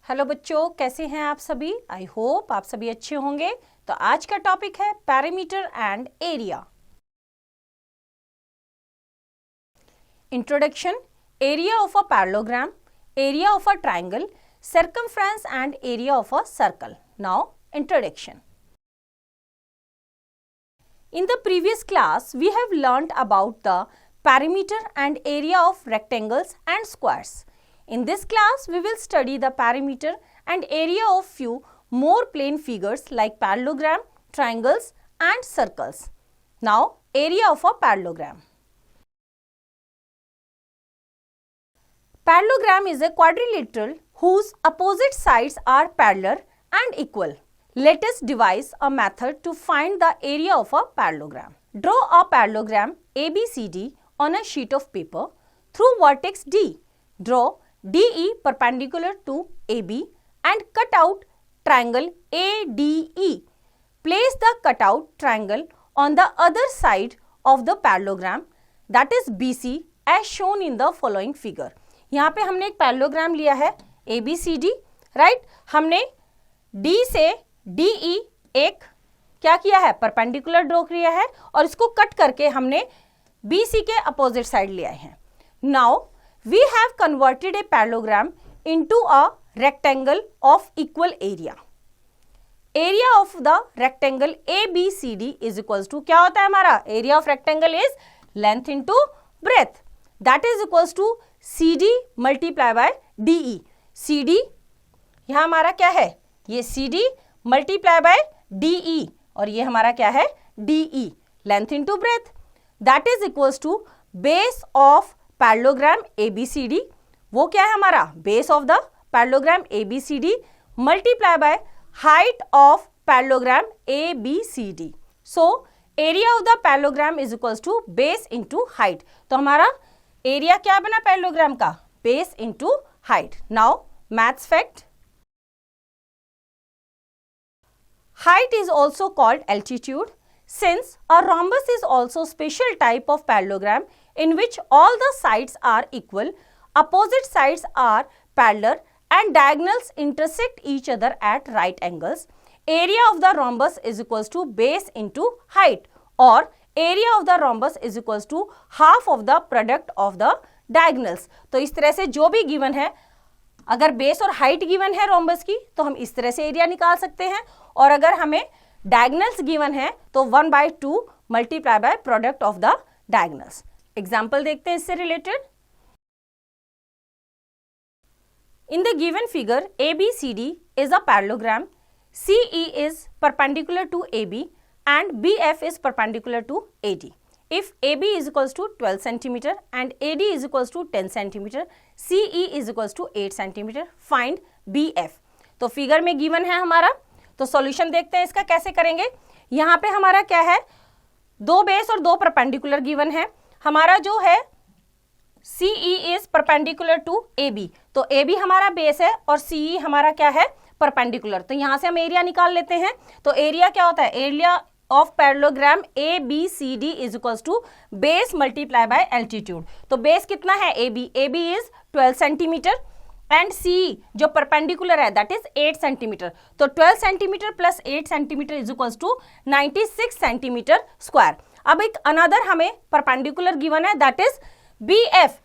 Hello बच्चों, कैसे हैं आप सभी। आई होप आप सभी अच्छे होंगे। तो आज का टॉपिक है parameter and area. Introduction, area of a parallelogram, area of a triangle, circumference and area of a circle. Now, introduction. In the previous class, we have learnt about the perimeter and area of rectangles and squares. In this class, we will study the perimeter and area of few more plane figures like parallelogram, triangles and circles. Now, area of a parallelogram. Parallelogram is a quadrilateral whose opposite sides are parallel and equal. Let us devise a method to find the area of a parallelogram. Draw a parallelogram ABCD on a sheet of paper through vertex D. Draw DE perpendicular to AB and cut out triangle ADE. Place the cutout triangle on the other side of the parallelogram, that is BC, as shown in the following figure. यहाँ पे हमने एक parallelogram लिया है ABCD, right. हमने D से DE एक क्या किया है, परपेंडिकुलर ड्रॉ किया है और इसको कट करके हमने BC के अपोजिट साइड ले आए हैं। Now we have converted a parallelogram into a rectangle of equal area. Area of the rectangle ABCD is equals to, क्या होता है हमारा area of rectangle is length into breadth, that is equals to CD multiply by DE। CD यहां हमारा क्या है, ये CD multiply by DE और ये हमारा क्या है DE, length into breadth, that is equals to base of parallelogram ABCD। वो क्या है हमारा base of the parallelogram ABCD multiply by height of parallelogram ABCD। So area of the parallelogram is equals to base into height. तो हमारा area क्या बना parallelogram का, base into height. Now maths fact, height is also called altitude since a rhombus is also special type of parallelogram in which all the sides are equal, opposite sides are parallel and diagonals intersect each other at right angles. Area of the rhombus is equals to base into height or area of the rhombus is equals to half of the product of the diagonals. तो इस तरह से जो भी given है, अगर base और height given है रोम्बस की तो हम इस तरह से एरिया निकाल सकते हैं, और अगर हमें डायगोनल्स गिवन है तो 1/2 multiply by product of the diagonals. Example देखते हैं इससे related. In the given figure ABCD is a parallelogram, CE is perpendicular to AB and BF is perpendicular to AD. If AB is equals to 12 cm and AD is equals to 10 cm, CE is equals to 8 cm. Find BF. तो figure में given है हमारा, तो solution देखते हैं इसका कैसे करेंगे। यहाँ पे हमारा क्या है, दो बेस और दो परपेंडिकुलर गिवन है। हमारा जो है CE is perpendicular to AB, तो AB हमारा बेस है और CE हमारा क्या है परपेंडिकुलर। तो यहाँ से हम एरिया निकाल लेते हैं। तो एरिया क्या होता है, area of parallelogram ABCD is equals to base multiply by altitude. तो बेस कितना है AB is 12 centimetre and CE जो परपेंडिकुलर है दैट इज 8 सेंटीमीटर। तो 12 centimetre plus 8 centimetre is equals to 96 centimetre square. अब एक अनदर हमें परपेंडिकुलर गिवन है दैट इज BF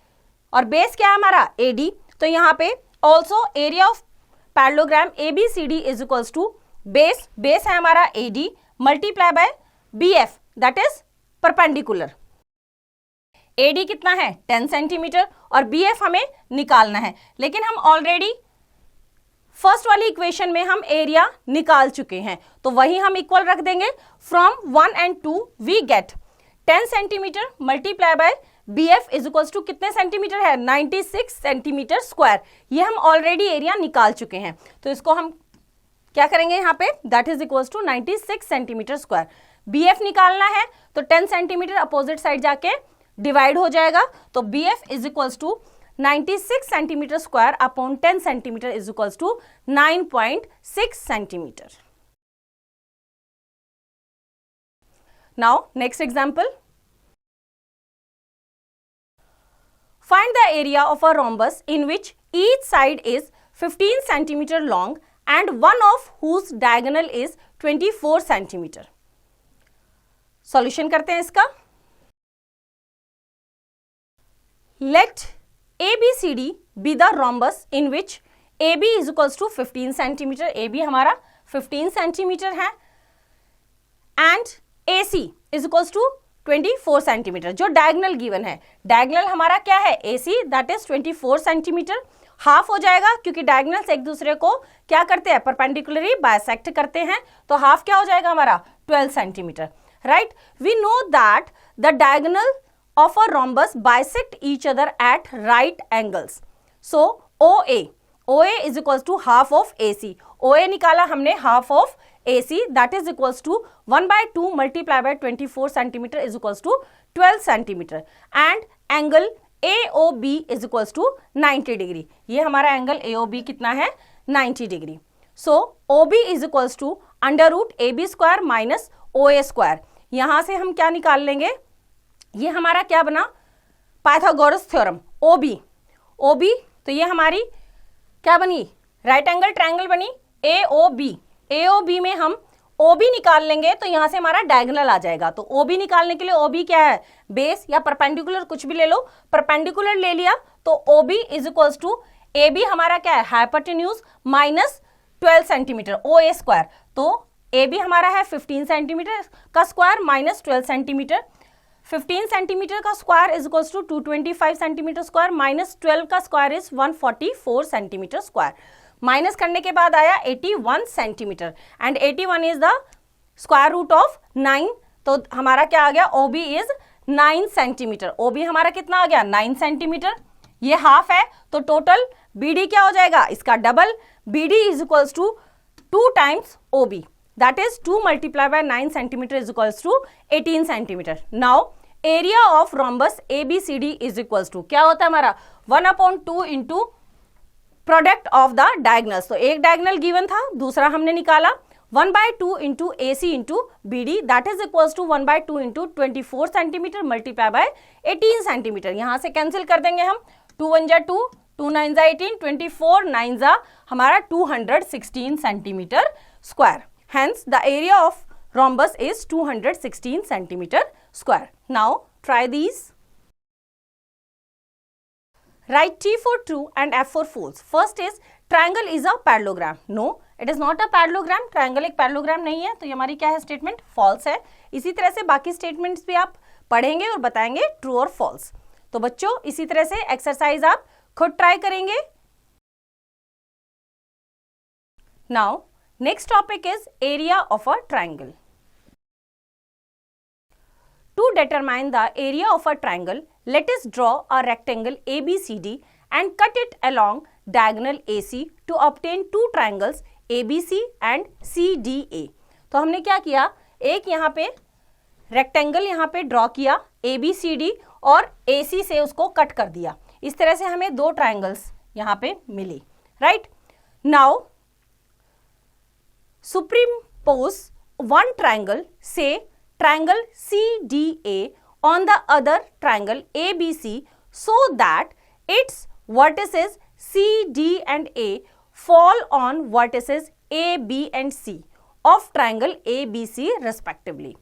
और बेस क्या है हमारा AD। तो यहाँ पे also area of parallelogram ABCD is equals to base है हमारा AD multiply by BF that is perpendicular. AD कितना है 10 सेंटीमीटर और BF हमें निकालना है, लेकिन हम ऑलरेडी फर्स्ट वाली इक्वेशन में हम एरिया निकाल चुके हैं, तो वही हम इक्वल रख देंगे। From 1 and 2 we get 10 centimetre multiply by BF is equals to कितने सेंटीमीटर है 96 सेंटीमीटर स्क्वायर। ये हम ऑलरेडी एरिया निकाल चुके हैं, तो इसको हम क्या करेंगे यहाँ पे that is equals to 96 centimetre square. BF निकालना है तो 10 सेंटीमीटर अपोजिट साइड जाके डिवाइड हो जाएगा, तो BF is equals to 96 centimetre square upon 10 centimetre is equals to 9.6 centimetre. Now next example, find the area of a rhombus in which each side is 15 centimeter long and one of whose diagonal is 24 centimeter. Solution करते हैं इसका. Let ABCD be the rhombus in which AB is equals to 15 centimeter. AB हमारा 15 centimeter है and AC is equals to 24 centimetre. जो diagonal given है, diagonal हमारा क्या है, AC, that is 24 centimetre. Half हो जाएगा क्योंकि डायगनल्स एक दूसरे को क्या करते हैं, परपेंडिकुलरली बाइसेक्ट करते हैं, तो हाफ क्या हो जाएगा हमारा 12 centimetre. Right, we know that the diagonal of a rhombus bisect each other at right angles. So OA is equals to half of AC. OA निकाला हमने half of AC, that is equals to 1/2 multiplied by 24 centimeter is equals to 12 centimeter and angle AOB is equals to 90 degree. ये हमारा angle AOB कितना है, 90 degree. So OB is equals to under root AB square minus OA square. यहां से हम क्या निकाल लेंगे, ये हमारा क्या बना, पाइथागोरस थ्योरम. OB तो ये हमारी क्या बनी, राइट एंगल ट्रायंगल बनी AOB में हम OB निकाल लेंगे तो यहां से हमारा डायगोनल आ जाएगा. तो OB निकालने के लिए OB क्या है, बेस या परपेंडिकुलर कुछ भी ले लो. परपेंडिकुलर ले लिया तो OB is equals to AB हमारा क्या है, hypotenuse minus 12 centimetre OA square. तो AB हमारा है 15 सेंटीमीटर का स्क्वायर माइनस 12 सेंटीमीटर. 15 सेंटीमीटर का square is equals to 225 centimetre square minus 12 का square is 144 centimetre square. Minus करने के बाद आया 81 centimetre and 81 is the square root of 9. तो हमारा क्या आ गया, OB इज 9 सेंटीमीटर. OB हमारा कितना आ गया, 9 सेंटीमीटर. ये हाफ है तो टोटल BD क्या हो जाएगा, इसका double. BD is equals to 2 times OB, that is 2 multiply by 9 centimetre is equals to 18 centimetre. Now area of rhombus ABCD is equals to क्या होता है हमारा, 1/2 into product of the diagonals. तो एक डायगनल गिवन था, दूसरा हमने निकाला 1/2 into AC into BD, that is equals to 1/2 into 24 centimetre multiply by 18 centimetre. यहां से कैंसिल कर देंगे हम, 2 1 जा 2, 2 9 जा 18, 24 9 जा हमारा 216 centimetre square. Hence the area of rhombus is 216 centimetre square. Now try these. Write T for true and F for false. First is triangle is a parallelogram. No, it is not a parallelogram. Triangle एक parallelogram नहीं है, तो ये हमारी क्या है statement, false है. इसी तरह से बाकी स्टेटमेंट्स भी आप पढ़ेंगे और बताएंगे ट्रू और false. तो बच्चों इसी तरह से एक्सरसाइज आप खुद ट्राई करेंगे. Now next topic is area of a triangle. To determine the area of a triangle, let us draw a rectangle ABCD and cut it along diagonal AC to obtain two triangles ABC and CDA. तो हमने क्या किया, एक यहाँ पे rectangle यहाँ पे draw किया ABCD और AC से उसको कट कर दिया. इस तरह से हमें दो ट्राइंगल्स यहाँ पे मिले. Right, now superimpose one triangle, say triangle CDA on the other triangle ABC so that its vertices CD and A fall on vertices A, B and C of triangle ABC respectively.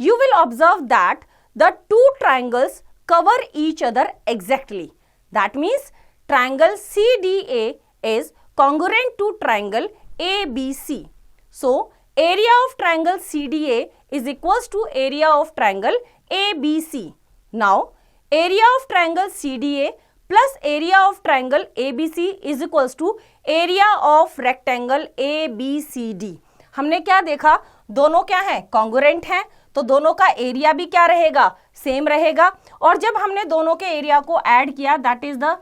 You will observe that the two triangles cover each other exactly. That means triangle CDA is congruent to triangle ABC. So area of triangle CDA is equals to area of triangle ABC. Now area of triangle CDA plus area of triangle ABC is equals to area of rectangle ABCD. हमने क्या देखा, दोनों क्या है, congruent हैं, तो दोनों का एरिया भी क्या रहेगा, सेम रहेगा. और जब हमने दोनों के एरिया को ऐड किया, that is the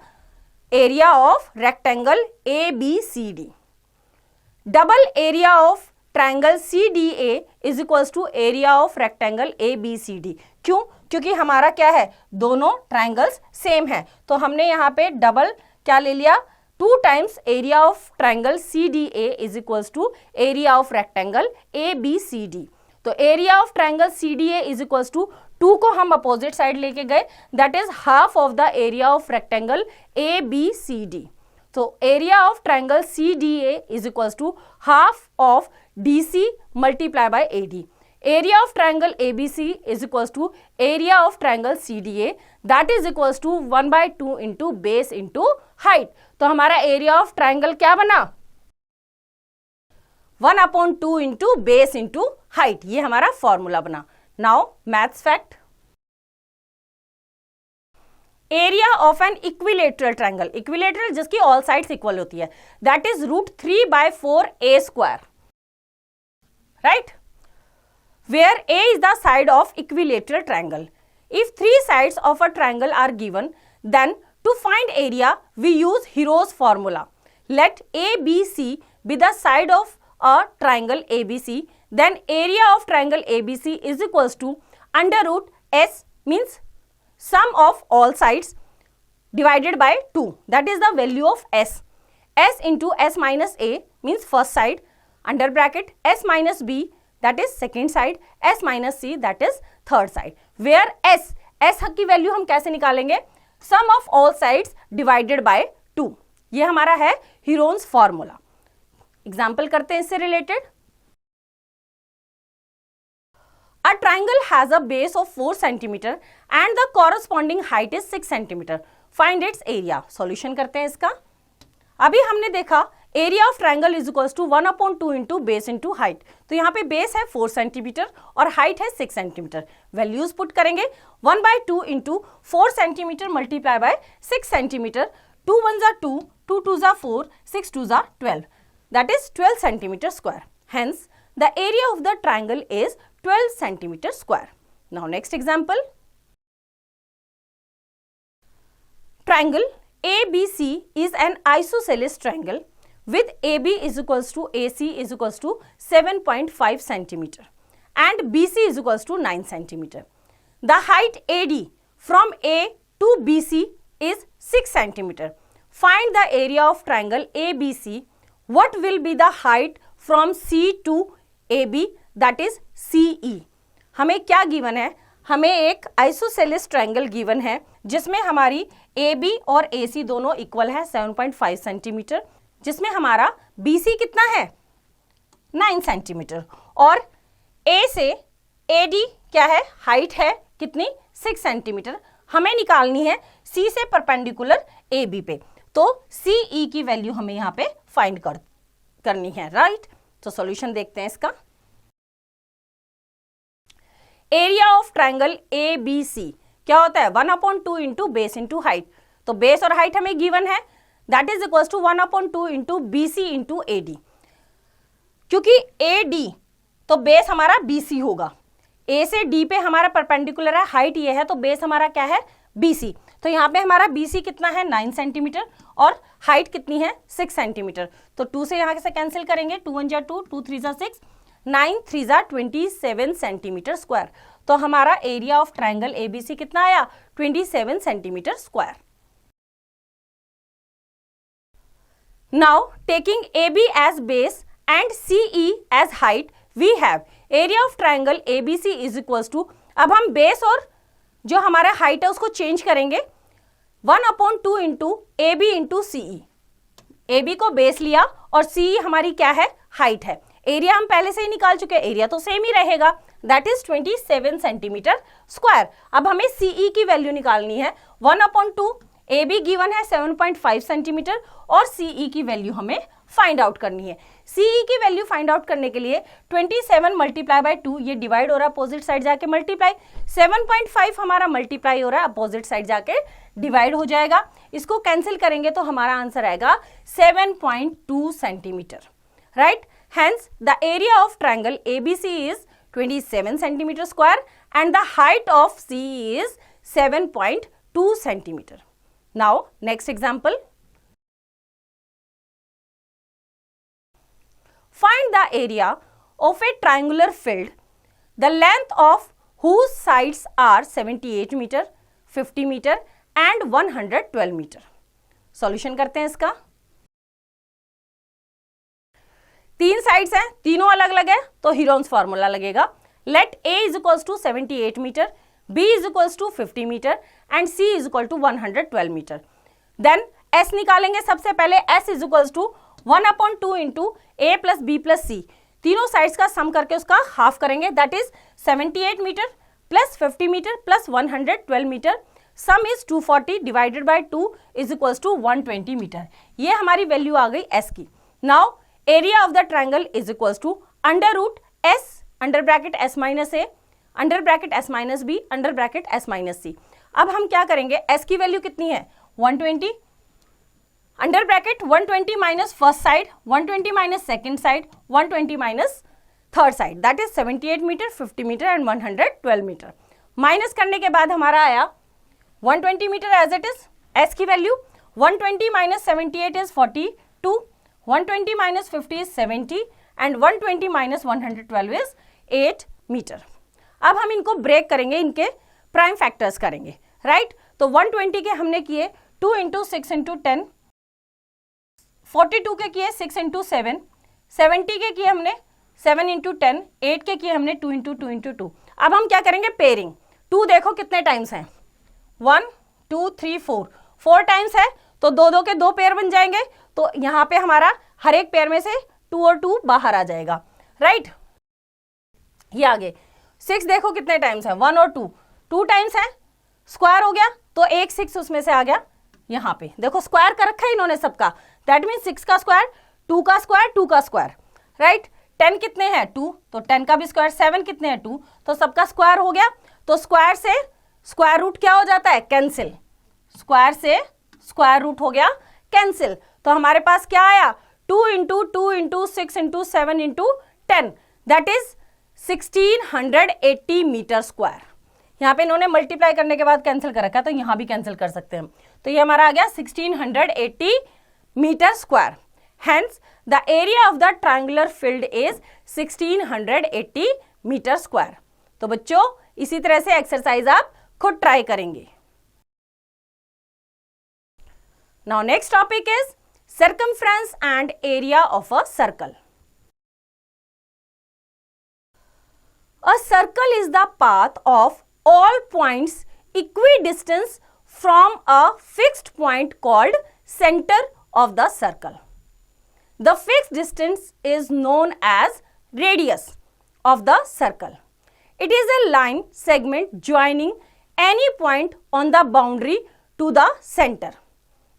area of rectangle ABCD. Double area of triangle CDA is equals to area of rectangle ABCD. क्यों? क्योंकि हमारा क्या है, दोनों ट्रायंगल्स सेम है, तो हमने यहाँ पे डबल क्या ले लिया, 2 times area of triangle CDA is equals to area of rectangle ABCD. तो area of triangle CDA is equals to 2 को हम अपोजिट साइड लेके गए, that is half of the area of rectangle ABCD. तो area of triangle CDA is equals to half of DC multiply by AD. Area of triangle ABC is equals to area of triangle CDA, that is equals to 1/2 into base into height. तो हमारा area of triangle क्या बना? 1/2 into base into height. ये हमारा formula बना. Now maths fact. Area of an equilateral triangle. Equilateral जिसकी all sides equal होती है. That is √3/4 a square. Right? Where A is the side of equilateral triangle. If three sides of a triangle are given, then to find area, we use Hero's formula. Let ABC be the side of a triangle ABC, then area of triangle ABC is equals to under root S means sum of all sides divided by 2. That is the value of S. S into S minus A means first side, under bracket S minus B, that is second side, S minus C, that is third side. Where S की value हम कैसे निकालेंगे? Sum of all sides divided by 2. ये हमारा है Heron's formula. Example करते हैं इससे related. A triangle has a base of 4 cm and the corresponding height is 6 cm. Find its area. Solution करते हैं इसका. अभी हमने देखा area of triangle is equals to 1/2 into base into height. तो यहाँ पे बेस है 4 सेंटीमीटर और हाइट है 6 सेंटीमीटर. वैल्यूज पुट करेंगे 1/2 into 4 centimetre multiply bye 6 centimetre. 2 1 जा 2, 2 2 जा 4, 6 2 जा 12. That is 12 centimetre square. Hence the area of the triangle is 12 centimetre square. Now next example. Triangle ABC is an isosceles triangle with AB is equals to AC is equals to 7.5 centimeter and BC is equals to 9 centimeter. The height AD from A to BC is 6 centimeter. Find the area of triangle ABC. What will be the height from C to AB, that is CE. हमें क्या given है? हमें एक isosceles triangle given है जिसमें हमारी AB और AC दोनों इक्वल है 7.5 सेंटीमीटर, जिसमें हमारा BC कितना है 9 सेंटीमीटर और A से AD क्या है, हाइट है कितनी 6 सेंटीमीटर. हमें निकालनी है C से परपेंडिकुलर AB पे, तो CE की वैल्यू हमें यहाँ पे फाइंड करनी है. राइट, तो सॉल्यूशन देखते हैं इसका. एरिया ऑफ ट्राइंगल ABC क्या होता है 1/2 इंटू बेस इंटू हाइट. तो बेस और हाइट हमें गिवन है, that is equal to 1/2 into BC into AD. क्योंकि AD तो बेस हमारा BC होगा, A से D पे हमारा परपेंडिकुलर है, हाइट ये है, तो बेस हमारा क्या है BC. तो यहाँ पे हमारा BC कितना है 9 सेंटीमीटर और हाइट कितनी है 6 सेंटीमीटर. तो 2 से यहाँ से कैंसिल करेंगे, 2 1 जा 2, 2 3 जा 6, 9 3 जा 27 सेंटीमीटर स्क्वायर. तो हमारा एरिया ऑफ ट्राइंगल ABC कितना आया 27 centimetre square. Now taking AB as base and CE as height, we have area of triangle ABC is equals to, अब हम बेस और जो हमारा हाइट है उसको चेंज करेंगे, 1/2 into AB into CE. AB को बेस लिया और CE हमारी क्या है हाइट है. एरिया हम पहले से ही निकाल चुके हैं, एरिया तो सेम ही रहेगा, दैट इज 27 सेंटीमीटर स्क्वायर. अब हमें CE की वैल्यू निकालनी है 1/2, AB गिवन है 7.5 सेंटीमीटर और CE की वैल्यू हमें फाइंड आउट करनी है. CE की वैल्यू फाइंड आउट करने के लिए 27 मल्टीप्लाई बाय 2, ये डिवाइड हो रहा है अपोजिट साइड जाके मल्टीप्लाई, 7.5 हमारा मल्टीप्लाई हो रहा है अपोजिट साइड जाके डिवाइड हो जाएगा. इसको कैंसिल करेंगे तो हमारा आंसर आएगा 7.2 centimetre. Right, hence the area of triangle ABC is 27 centimeter square and the height of CE is 7.2 centimeter. Now next example. Find the area of a triangular field, the length of whose sides are 78 meter, 50 meter and 112 meter. Solution करते हैं इसका. 3 sides हैं, तीनों अलग अलग है, तो Heron's formula लगेगा. Let A is equals to 78 metre, B is equals to 50 metre and C is equal to 112 metre. Then S निकालेंगे सबसे पहले। S is equals to 1/2 into A plus B plus C, तीनों sides का sum करके उसका half करेंगे, that is 78 metre plus 50 metre plus 112 metre, sum is 240 divided by 2 is equals to 120 metre. ये हमारी वैल्यू आ गई S की। Now area of the triangle is equals to under root S under bracket S minus A under bracket S minus B under bracket S minus C। अब हम क्या करेंगे, S की वैल्यू कितनी है 120, under bracket 120 minus first side, 120 minus second side, 120 minus third side, that is 78 metre, 50 metre and 112 metre. Minus करने के बाद हमारा आया 120 metre as it is. S की value 120 minus 78 is 42, 120 minus 50 is 70 and 120 minus 112 is 8 metre. अब हम इनको break करेंगे, इनके प्राइम फैक्टर्स करेंगे, राइट। तो 120 के हमने किए 2 इंटू 6 इंटू 10, 42 के किए 6 इंटू 7, 70 के किए हमने 7 इंटू 10, 8 के किए हमने 2 इंटू 2 इंटू 2। अब हम क्या करेंगे, पेयरिंग। 2 देखो कितने टाइम्स हैं, 1 2 3 4 टाइम्स है, तो दो दो के 2 पेयर बन जाएंगे, तो यहाँ पे हमारा हर एक पेयर में से 2 और 2 बाहर आ जाएगा, राइट। ये आगे 6 देखो कितने टाइम्स है, 1 और 2 टाइम्स है, स्क्वायर हो गया तो एक 6 उसमें से आ गया यहाँ पे, देखो स्क्वायर कर रखा है इन्होंने सबका, दैट मीन 6 का स्क्वायर, 2 का स्क्वायर, 2 का स्क्वायर, राइट। 10 कितने हैं 2, तो 10 का भी स्क्वायर, 7 कितने हैं 2, तो सबका स्क्वायर हो गया। तो स्क्वायर से स्क्वायर रूट क्या हो जाता है, कैंसिल, स्क्वायर से स्क्वायर रूट हो गया कैंसिल। तो हमारे पास क्या आया 2 into 2 into 6 into 7 into 10, that is 1680 metre square. यहाँ पे इन्होंने मल्टीप्लाई करने के बाद कैंसिल कर रखा, तो यहाँ भी कैंसिल कर सकते हैं हम, तो ये हमारा आ गया 1680 metre square. Hence the area of the triangular field is 1680 metre square. तो बच्चों इसी तरह से एक्सरसाइज आप खुद ट्राई करेंगे। Now next topic is circumference and area of a circle. A circle is the path of all points equidistant from a fixed point called center of the circle. The fixed distance is known as radius of the circle. It is a line segment joining any point on the boundary to the center.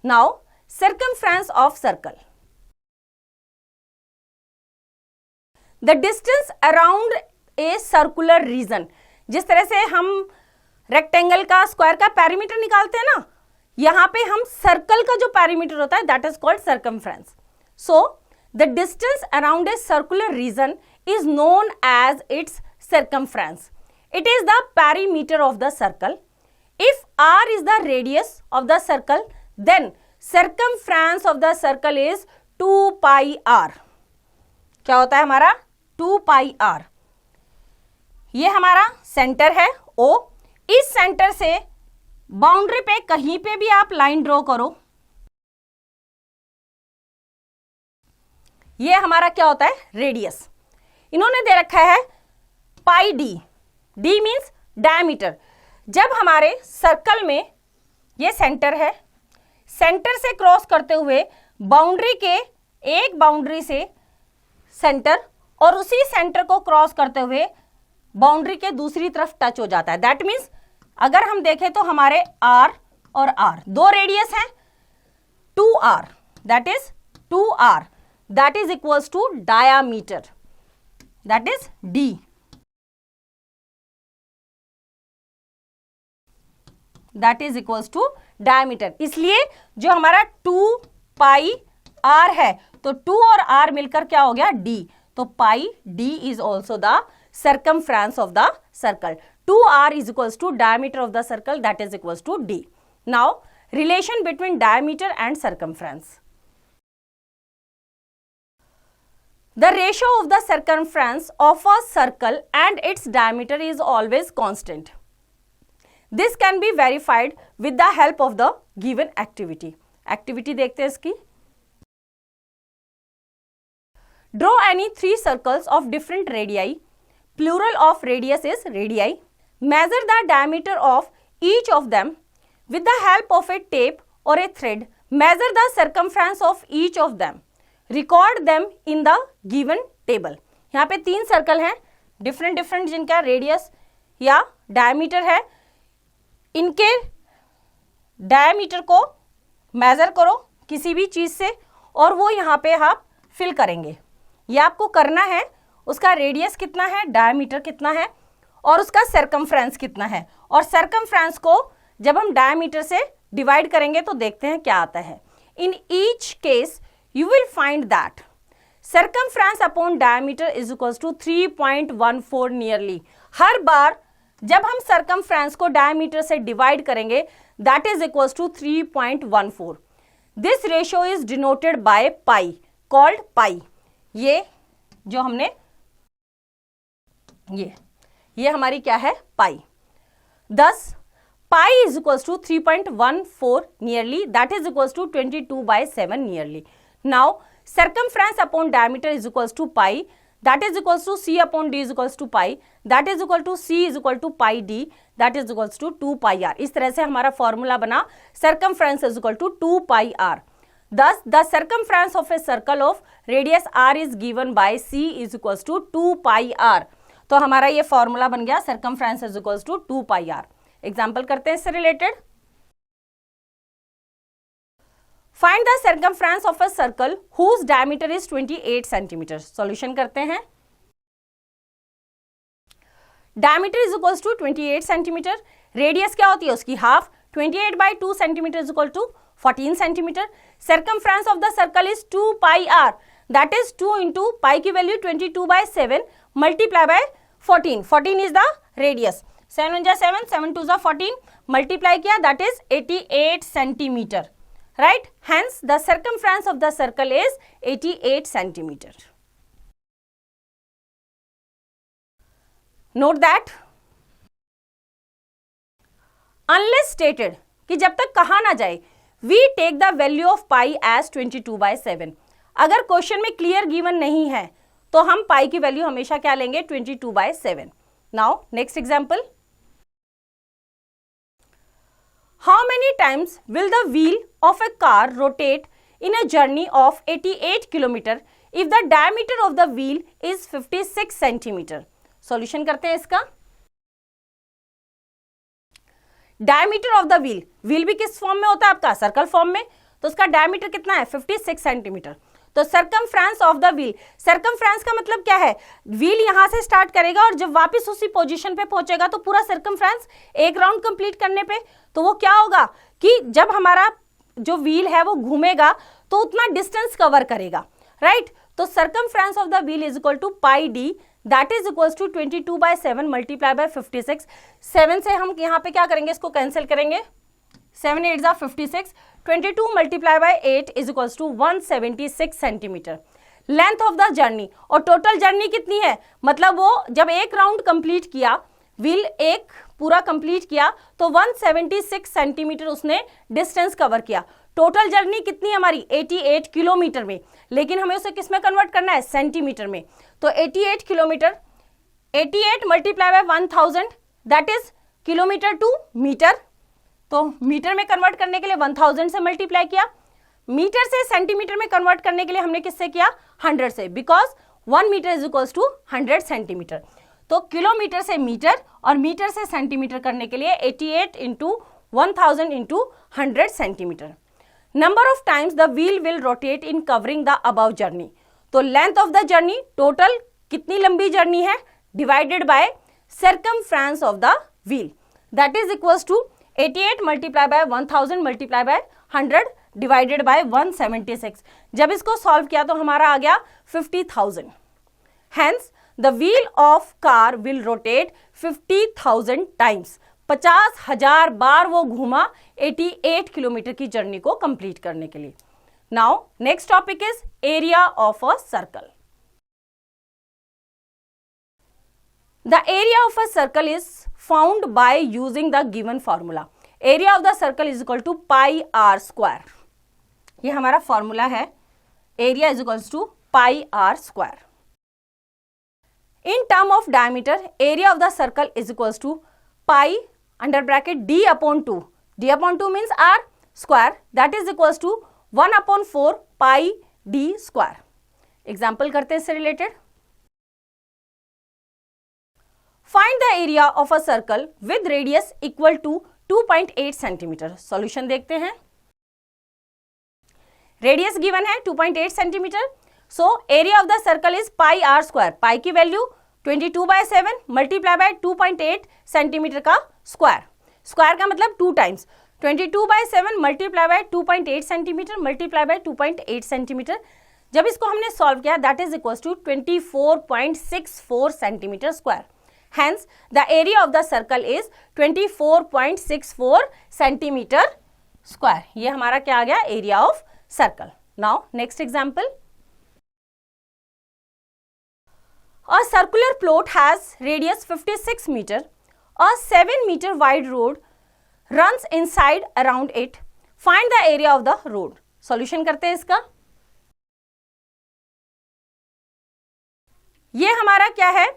Now, circumference of circle. The distance around a circular region. जिस तरह से हम rectangle का, square का perimeter निकालते हैं ना, यहाँ पे हम सर्कल का जो पेरीमीटर होता है that is called circumference. So the distance around a circular region is known as its circumference. It is the perimeter of the circle. If r is the radius of the circle, then circumference of the circle is 2 pi r. क्या होता है हमारा 2 pi r. ये हमारा centre है O. इस centre से boundary पे कहीं पे भी आप लाइन ड्रॉ करो, ये हमारा क्या होता है रेडियस. इन्होंने दे रखा है पाई डी. D means diameter. जब हमारे सर्कल में ये सेंटर है, सेंटर से क्रॉस करते हुए बाउंड्री के एक बाउंड्री से सेंटर और उसी सेंटर को क्रॉस करते हुए बाउंड्री के दूसरी तरफ टच हो जाता है. दैट मीन्स अगर हम देखें तो हमारे आर और आर दो रेडियस हैं, 2r, that is 2r, that is equals to diameter, दैट इज d. That is equals to diameter. इसलिए जो हमारा 2 पाई r है तो 2 और r मिलकर क्या हो गया d. तो पाई d is also the circumference of the circle. 2r is equals to diameter of the circle, that is equals to d. Now relation between diameter and circumference. The ratio of the circumference of a circle and its diameter is always constant. This can be verified with the help of the given activity. Activity देखते हैं इसकी. Draw any 3 circles of different radii. Plural of radius is radii. Measure the diameter of each of them with the help of a tape or a thread. measure the circumference of each of them, record them in the given table. यहाँ पे 3 circle हैं different जिनका radius या diameter है, इनके diameter को major करो किसी भी चीज से और वो यहाँ पे आप फिल करेंगे. ये आपको करना है, उसका रेडियस कितना है, डायमीटर कितना है और उसका सर्कमफ्रेंस कितना है. और सर्कमफ्रेंस को जब हम डायमीटर से डिवाइड करेंगे तो देखते हैं क्या आता है. In each case you will find that circumference upon diameter is equals to 3.14 nearly. हर बार जब हम सर्कमफ्रेंस को डायमीटर से डिवाइड करेंगे that is equals to 3.14. This ratio is denoted by pi, called pi. ये जो हमने ये हमारी क्या है, पाई. Thus pi is equals to 3.14 nearly, that is equals to 22/7 nearly. Now circumference upon diameter is equals to pi, that is equals to c upon d is equals to pi, that is equal to c is equal to pi d, that is equals to 2 pi r. इस तरह से हमारा formula बना circumference is equal to 2 pi r. Thus the circumference of a circle of radius r is given by c is equals to 2 pi r. तो हमारा ये formula बन गया circumference is equals to 2 pi r. Example करते हैं इससे related. Find the circumference of a circle whose diameter is 28 centimetre. Solution करते हैं. Diameter is equals to 28 centimetre. Radius क्या होती है उसकी, half. 28/2 centimetre is equal to 14 centimetre. Circumference of the circle is 2 pi r, that is 2 into pi की value 22/7 multiply by 14. 14 is the radius. 7 1 7, 7 2 14, multiply किया that is 88 centimeter. Right? Hence the circumference of the circle is 88 centimeter. Note that unless stated कि जब तक कहा ना जाए we take the value of pi as 22/7. अगर question में clear given नहीं है तो हम पाई की वैल्यू हमेशा क्या लेंगे, 22/7. Now next example. How many times will the wheel of A car rotate in a journey of 88 kilometre if the diameter of the wheel is 56 centimetre. Solution करते हैं इसका. Diameter of the wheel, wheel भी किस form में होता है आपका, circle form में, तो उसका डायमीटर कितना है, 56 सेंटीमीटर. तो circumference of the wheel, circumference का मतलब क्या है, व्हील यहां से स्टार्ट करेगा और जब वापस उसी पोजीशन पे पहुंचेगा तो पूरा सर्कमफ्रेंस एक राउंड कंप्लीट करने पे तो वो क्या होगा कि जब हमारा जो व्हील है वो घूमेगा तो उतना डिस्टेंस कवर करेगा. राइट? तो circumference of the wheel is equal to pi d, that is equal to 22/7 multiply by 56. 7 से हम यहाँ पे क्या करेंगे, इसको कैंसिल करेंगे. 7 8 जा 56. 22 multiply by 8 is equals to 176 centimetre. Length of the journey, और टोटल जर्नी कितनी है, मतलब वो जब एक राउंड कंप्लीट किया, व्हील एक पूरा कंप्लीट किया तो 176 सेंटीमीटर उसने डिस्टेंस कवर किया. टोटल जर्नी कितनी हमारी, 88 किलोमीटर में, लेकिन हमें उसे किस में कन्वर्ट करना है, सेंटीमीटर में. तो 88 kilometre, 88 multiply by 1000 that is kilometre to metre. तो मीटर में कन्वर्ट करने के लिए 1000 से मल्टीप्लाई किया. मीटर से सेंटीमीटर में कन्वर्ट करने के लिए हमने किससे किया, 100 से, because 1 metre is equals to 100 centimetre. तो किलोमीटर से मीटर और मीटर से सेंटीमीटर करने के लिए 88 into 1000 into 100 centimetre. Number of times the wheel will rotate in covering the above journey. तो length of the journey, total कितनी लंबी जर्नी है, divided by circumference of the wheel, that is equals to 88 multiply by 1000 multiply by 100 divided bye 176. जब इसको solve किया तो हमारा आ गया 50,000. Hence the wheel of car will rotate 50,000 times. 50,000 बार वो घूमा 88 किलोमीटर की जर्नी को कंप्लीट करने के लिए. Now next topic is area of a circle. The area of a circle is found by using the given formula. Area of the circle is equal to pi r square. ये हमारा formula है. Area is equals to pi r square. In term of diameter, area of the circle is equals to pi under bracket d upon 2. d upon 2 means r. square that is equals to 1/4 pi d square. Example करते हैं इससे related. Find the area of a circle with radius equal to 2.8 centimetre. Solution देखते हैं. Radius given है 2.8 centimetre. So area of the circle is pi r square. Pi की value 22/7 multiply by 2.8 centimetre का square. Square का मतलब 2 times. 22/7 multiply by 2.8 centimetre multiply by 2.8 centimetre. जब इसको हमने सॉल्व किया that is equal to 24.64 centimetre square. Hence, the area of the circle is 24.64 centimeter square. ये हमारा क्या आ गया? Area of circle. Now, next example. A circular plot has radius 56 meter. A 7 meter wide road runs inside around it. Find the area of the road. Solution करते हैं इसका. ये हमारा क्या है?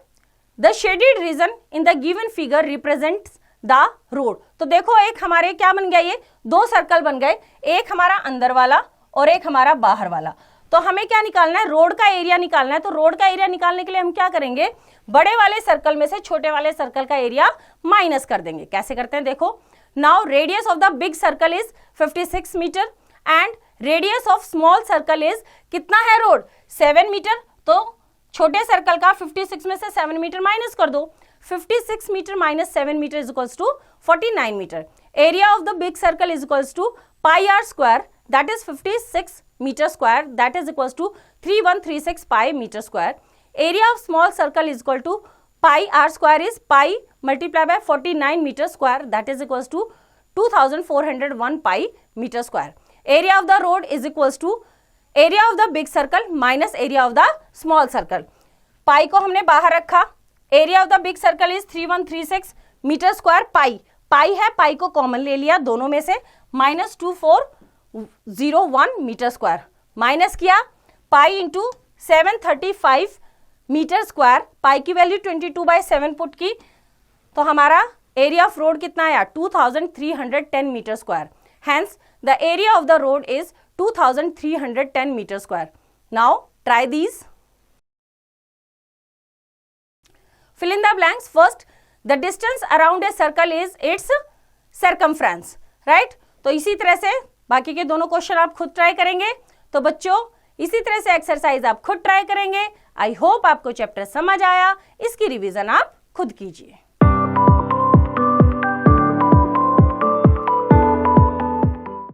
The shaded region in the given figure represents the road. तो देखो एक हमारे क्या बन गया, ये 2 सर्कल बन गए. एक हमारा अंदर वाला और एक हमारा बाहर वाला. तो हमें क्या निकालना है? रोड का एरिया निकालना है. तो रोड का एरिया निकालने के लिए हम क्या करेंगे? बड़े वाले सर्कल में से छोटे वाले सर्कल का एरिया माइनस कर देंगे. कैसे करते हैं देखो. Now radius of the big circle is 56 metre and radius of small circle is कितना है रोड? 7 मीटर. तो छोटे सर्कल का 56 में से 7 मीटर माइनस कर दो. 56 metre minus 7 metre is equals to 49 metre. Area of the big circle is equals to pi r square that is 56 metre square that is equals to 3136 pi metre square. Area of small circle is equal to pi r square is pi multiply by 49 metre square that is equals to 2401 pi metre square. Area of the road is equals to area of the big circle minus area of the small circle. Pi को हमने बाहर रखा. Area of the big circle is 3136 metre square. Pi है, pi को common ले लिया दोनों में से. Minus 2401 metre square. माइनस किया pi into 735 metre square. Pi की वैल्यू 22/7 पुट की तो हमारा एरिया ऑफ रोड कितना आया? 2310 metre square. Hence the area of the road is 2310 meter square. Now try these. Fill in the blanks. First, the distance around a circle is its circumference. Right? तो इसी तरह से बाकी के दोनों question आप खुद ट्राई करेंगे. तो बच्चों इसी तरह से एक्सरसाइज आप खुद ट्राई करेंगे. आई होप आपको चैप्टर समझ आया. इसकी रिवीजन आप खुद कीजिए.